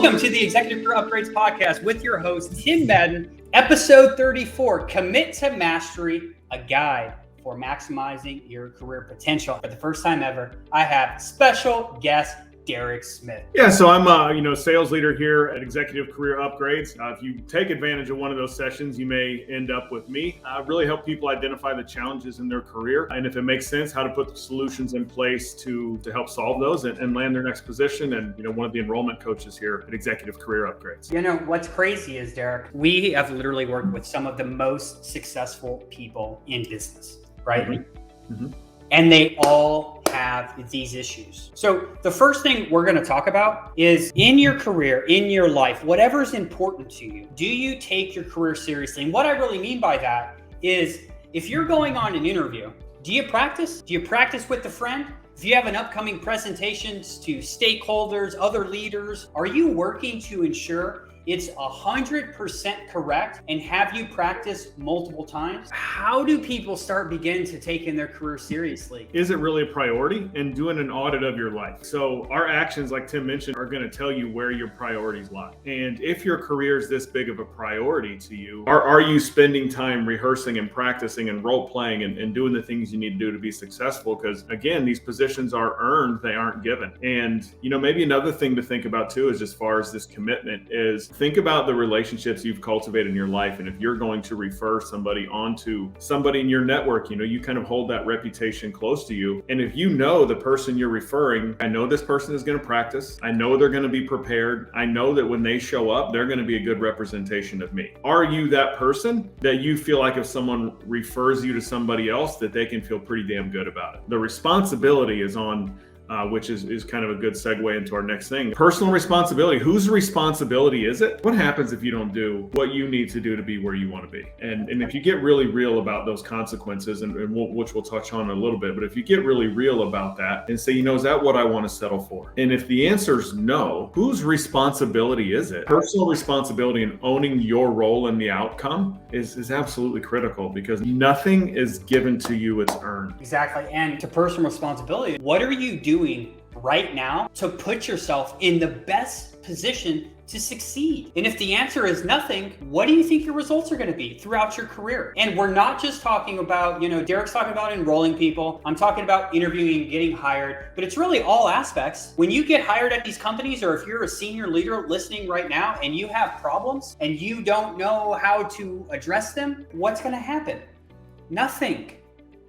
Welcome to the Executive Career Upgrades Podcast with your host, Tim Madden, episode 34, Commit to Mastery, a guide for maximizing your career potential. For the first time ever, I have special guest Derek Smith. Yeah, so I'm a sales leader here at Executive Career Upgrades. If you take advantage of one of those sessions, you may end up with me. I really help people identify the challenges in their career, and if it makes sense, how to put the solutions in place to help solve those and land their next position. And one of the enrollment coaches here at Executive Career Upgrades. What's crazy is, Derek, we have literally worked with some of the most successful people in business, right? Mm-hmm. Mm-hmm. And they all have these issues. So the first thing we're going to talk about is in your career, in your life, whatever is important to you, do you take your career seriously? And what I really mean by that is if you're going on an interview, do you practice? Do you practice with a friend? If you have an upcoming presentations to stakeholders, other leaders, are you working to ensure it's 100% correct, and have you practiced multiple times? How do people begin to take in their career seriously? Is it really a priority? And doing an audit of your life. So our actions, like Tim mentioned, are going to tell you where your priorities lie. And if your career is this big of a priority to you, are you spending time rehearsing and practicing and role playing and doing the things you need to do to be successful? Because again, these positions are earned, they aren't given. And maybe another thing to think about too is as far as this commitment is, think about the relationships you've cultivated in your life. And if you're going to refer somebody onto somebody in your network, you kind of hold that reputation close to you. And if you know the person you're referring, I know this person is going to practice. I know they're going to be prepared. I know that when they show up, they're going to be a good representation of me. Are you that person that you feel like if someone refers you to somebody else, that they can feel pretty damn good about it? The responsibility is on which is kind of a good segue into our next thing. Personal responsibility. Whose responsibility is it? What happens if you don't do what you need to do to be where you want to be? And if you get really real about those consequences, which we'll touch on in a little bit, but if you get really real about that and say, is that what I want to settle for? And if the answer is no, whose responsibility is it? Personal responsibility in owning your role in the outcome is absolutely critical, because nothing is given to you, it's earned. Exactly. And to personal responsibility, what are you doing right now to put yourself in the best position to succeed? And if the answer is nothing, what do you think your results are going to be throughout your career? And we're not just talking about, Derek's talking about enrolling people. I'm talking about interviewing and getting hired, but it's really all aspects. When you get hired at these companies, or if you're a senior leader listening right now and you have problems and you don't know how to address them, what's going to happen? Nothing.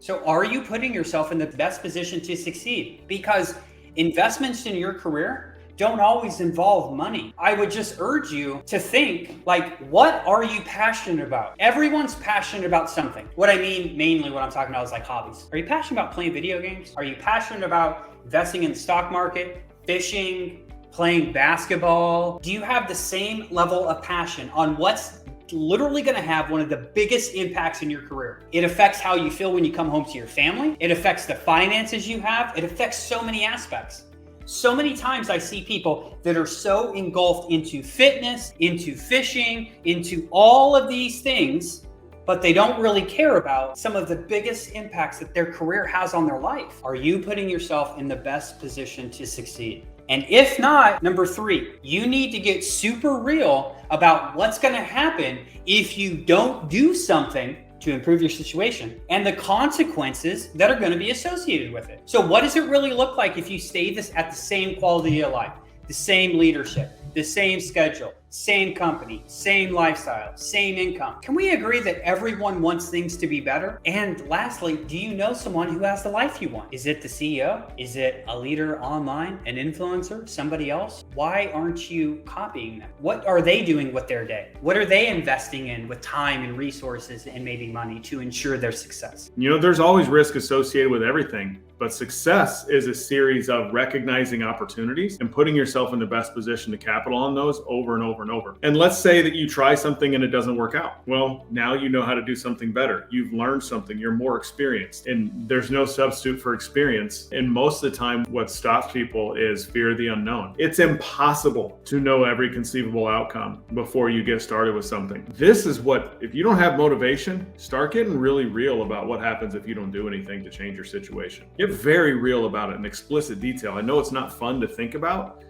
So are you putting yourself in the best position to succeed? Because investments in your career don't always involve money. I would just urge you to think, what are you passionate about? Everyone's passionate about something. What I mean, mainly what I'm talking about is hobbies. Are you passionate about playing video games? Are you passionate about investing in the stock market, fishing, playing basketball? Do you have the same level of passion on what's literally going to have one of the biggest impacts in your career? It affects how you feel when you come home to your family. It affects the finances you have. It affects so many aspects. So many times I see people that are so engulfed into fitness, into fishing, into all of these things, but they don't really care about some of the biggest impacts that their career has on their life. Are you putting yourself in the best position to succeed? And if not, number 3, you need to get super real about what's going to happen if you don't do something to improve your situation and the consequences that are going to be associated with it. So what does it really look like if you stay at the same quality of life, the same leadership, the same schedule, same company, same lifestyle, same income? Can we agree that everyone wants things to be better? And lastly, do you know someone who has the life you want? Is it the CEO? Is it a leader online, an influencer, somebody else? Why aren't you copying them? What are they doing with their day? What are they investing in with time and resources and maybe money to ensure their success? There's always risk associated with everything. But success is a series of recognizing opportunities and putting yourself in the best position to capital on those over and over and over. And let's say that you try something and it doesn't work out. Well, now you know how to do something better. You've learned something. You're more experienced. And there's no substitute for experience. And most of the time, what stops people is fear of the unknown. It's impossible to know every conceivable outcome before you get started with something. This is what, if you don't have motivation, start getting really real about what happens if you don't do anything to change your situation. Get very real about it in explicit detail. I know it's not fun to think about,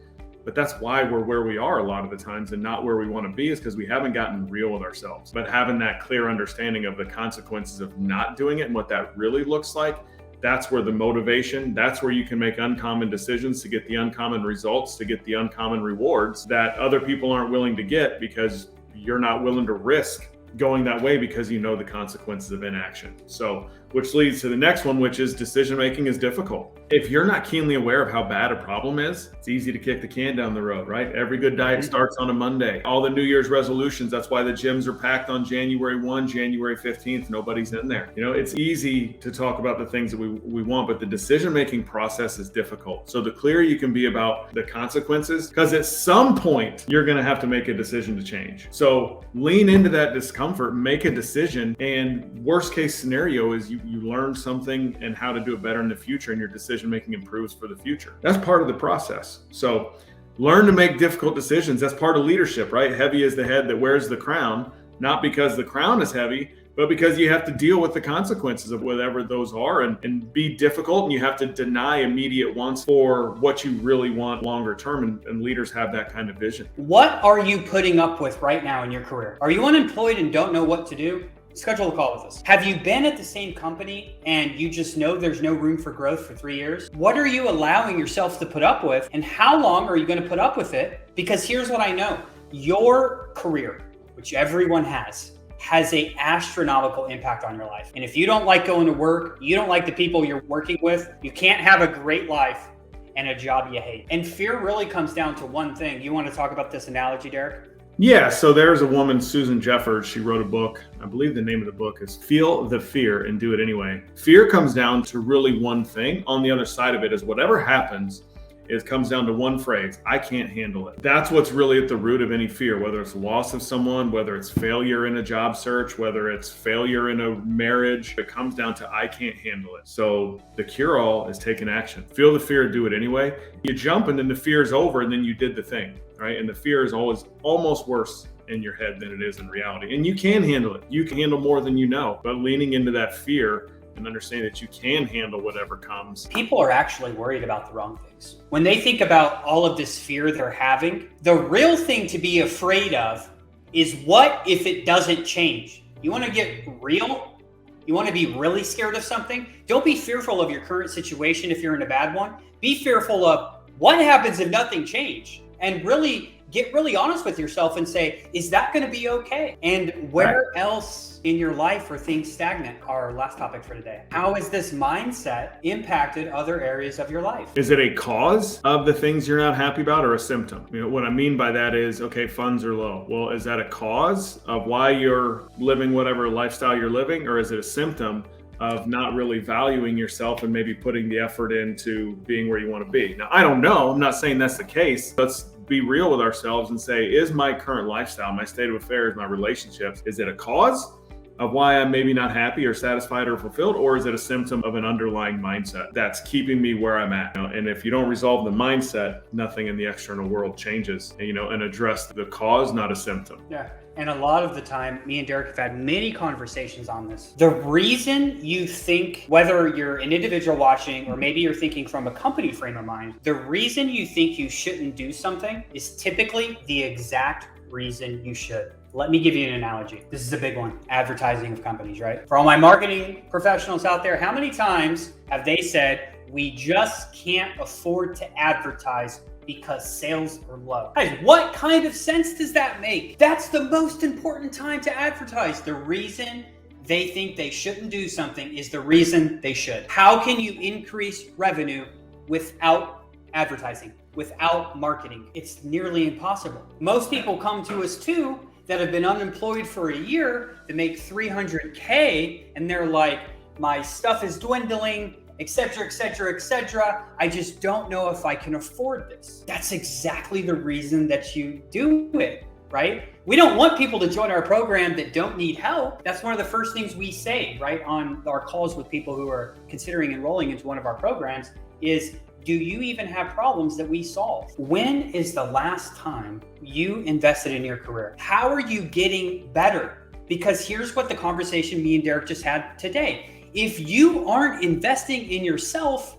But that's why we're where we are a lot of the times and not where we want to be, is because we haven't gotten real with ourselves. But having that clear understanding of the consequences of not doing it and what that really looks like, that's where the motivation, that's where you can make uncommon decisions to get the uncommon results, to get the uncommon rewards that other people aren't willing to get, because you're not willing to risk going that way because you know the consequences of inaction. So, which leads to the next one, which is decision making is difficult. If you're not keenly aware of how bad a problem is, it's easy to kick the can down the road, right? Every good diet starts on a Monday. All the New Year's resolutions, that's why the gyms are packed on January 1, January 15th, nobody's in there. You know, it's easy to talk about the things that we want, but the decision-making process is difficult. So the clearer you can be about the consequences, because at some point, you're gonna have to make a decision to change. So lean into that discomfort, make a decision, and worst case scenario is you learn something and how to do it better in the future, and your decision making improves for the future. That's part of the process. So learn to make difficult decisions. That's part of leadership, right? Heavy is the head that wears the crown, not because the crown is heavy, but because you have to deal with the consequences of whatever those are, and be difficult, and you have to deny immediate wants for what you really want longer term, and leaders have that kind of vision. What are you putting up with right now in your career? Are you unemployed and don't know what to do? Schedule a call with us. Have you been at the same company and you just know there's no room for growth for 3 years? What are you allowing yourself to put up with, and how long are you going to put up with it? Because here's what I know. Your career, which everyone has an astronomical impact on your life. And if you don't like going to work, you don't like the people you're working with, you can't have a great life and a job you hate. And fear really comes down to one thing. You want to talk about this analogy, Derek? Yeah, so there's a woman, Susan Jeffers, she wrote a book. I believe the name of the book is Feel the Fear and Do It Anyway. Fear comes down to really one thing. On the other side of it is whatever happens, it comes down to one phrase: I can't handle it. That's what's really at the root of any fear, whether it's loss of someone, whether it's failure in a job search, whether it's failure in a marriage. It comes down to I can't handle it. So the cure-all is taking action. Feel the fear, do it anyway. You jump and then the fear is over, and then you did the thing, right? And the fear is always almost worse in your head than it is in reality. And you can handle it. You can handle more than you know, but leaning into that fear and understanding that you can handle whatever comes. People are actually worried about the wrong things. When they think about all of this fear they're having, the real thing to be afraid of is, what if it doesn't change? You want to get real? You want to be really scared of something? Don't be fearful of your current situation if you're in a bad one. Be fearful of what happens if nothing changed, and really get really honest with yourself and say, is that going to be okay? And where else in your life are things stagnant? Our last topic for today. How has this mindset impacted other areas of your life? Is it a cause of the things you're not happy about, or a symptom? You know, what I mean by that is, okay, funds are low. Well, is that a cause of why you're living whatever lifestyle you're living, or is it a symptom of not really valuing yourself and maybe putting the effort into being where you want to be? Now, I don't know. I'm not saying that's the case. Let's be real with ourselves and say, is my current lifestyle, my state of affairs, my relationships, is it a cause of why I'm maybe not happy or satisfied or fulfilled, or is it a symptom of an underlying mindset that's keeping me where I'm at? You know, and if you don't resolve the mindset, nothing in the external world changes, and address the cause, not a symptom. Yeah. And a lot of the time, me and Derek have had many conversations on this. The reason you think, whether you're an individual watching or maybe you're thinking from a company frame of mind, the reason you think you shouldn't do something is typically the exact reason you should. Let me give you an analogy. This is a big one. Advertising of companies, right? For all my marketing professionals out there, how many times have they said, we just can't afford to advertise because sales are low? Guys, what kind of sense does that make? That's the most important time to advertise. The reason they think they shouldn't do something is the reason they should. How can you increase revenue without advertising, without marketing? It's nearly impossible. Most people come to us too that have been unemployed for a year that make $300K, and they're like, my stuff is dwindling, etc., etc., etc. I just don't know if I can afford this. That's exactly the reason that you do it, right? We don't want people to join our program that don't need help. That's one of the first things we say, right, on our calls with people who are considering enrolling into one of our programs is, do you even have problems that we solve? When is the last time you invested in your career? How are you getting better? Because here's what the conversation me and Derek just had today. If you aren't investing in yourself,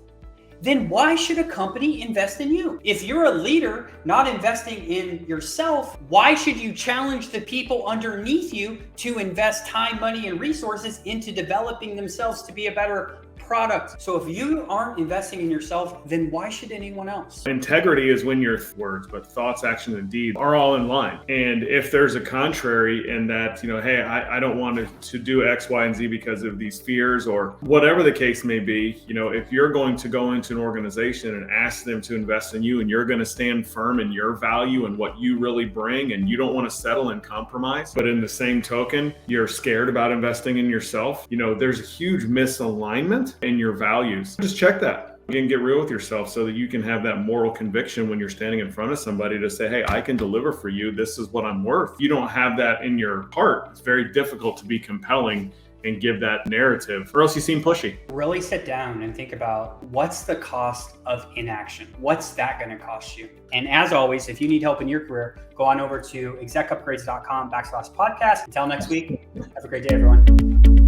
then why should a company invest in you? If you're a leader not investing in yourself, why should you challenge the people underneath you to invest time, money, and resources into developing themselves to be a better product? So if you aren't investing in yourself, then why should anyone else? Integrity is when your words, but thoughts, actions, and deeds are all in line. And if there's a contrary in that, hey, I don't want to do X, Y, and Z because of these fears or whatever the case may be, if you're going to go into an organization and ask them to invest in you and you're going to stand firm in your value and what you really bring and you don't want to settle and compromise, but in the same token, you're scared about investing in yourself, there's a huge misalignment in your values. Just check that. Again, get real with yourself so that you can have that moral conviction when you're standing in front of somebody to say, hey, I can deliver for you. This is what I'm worth. You don't have that in your heart. It's very difficult to be compelling and give that narrative, or else you seem pushy. Really sit down and think about what's the cost of inaction? What's that going to cost you? And as always, if you need help in your career, go on over to execupgrades.com/podcast. Until next week, have a great day, everyone.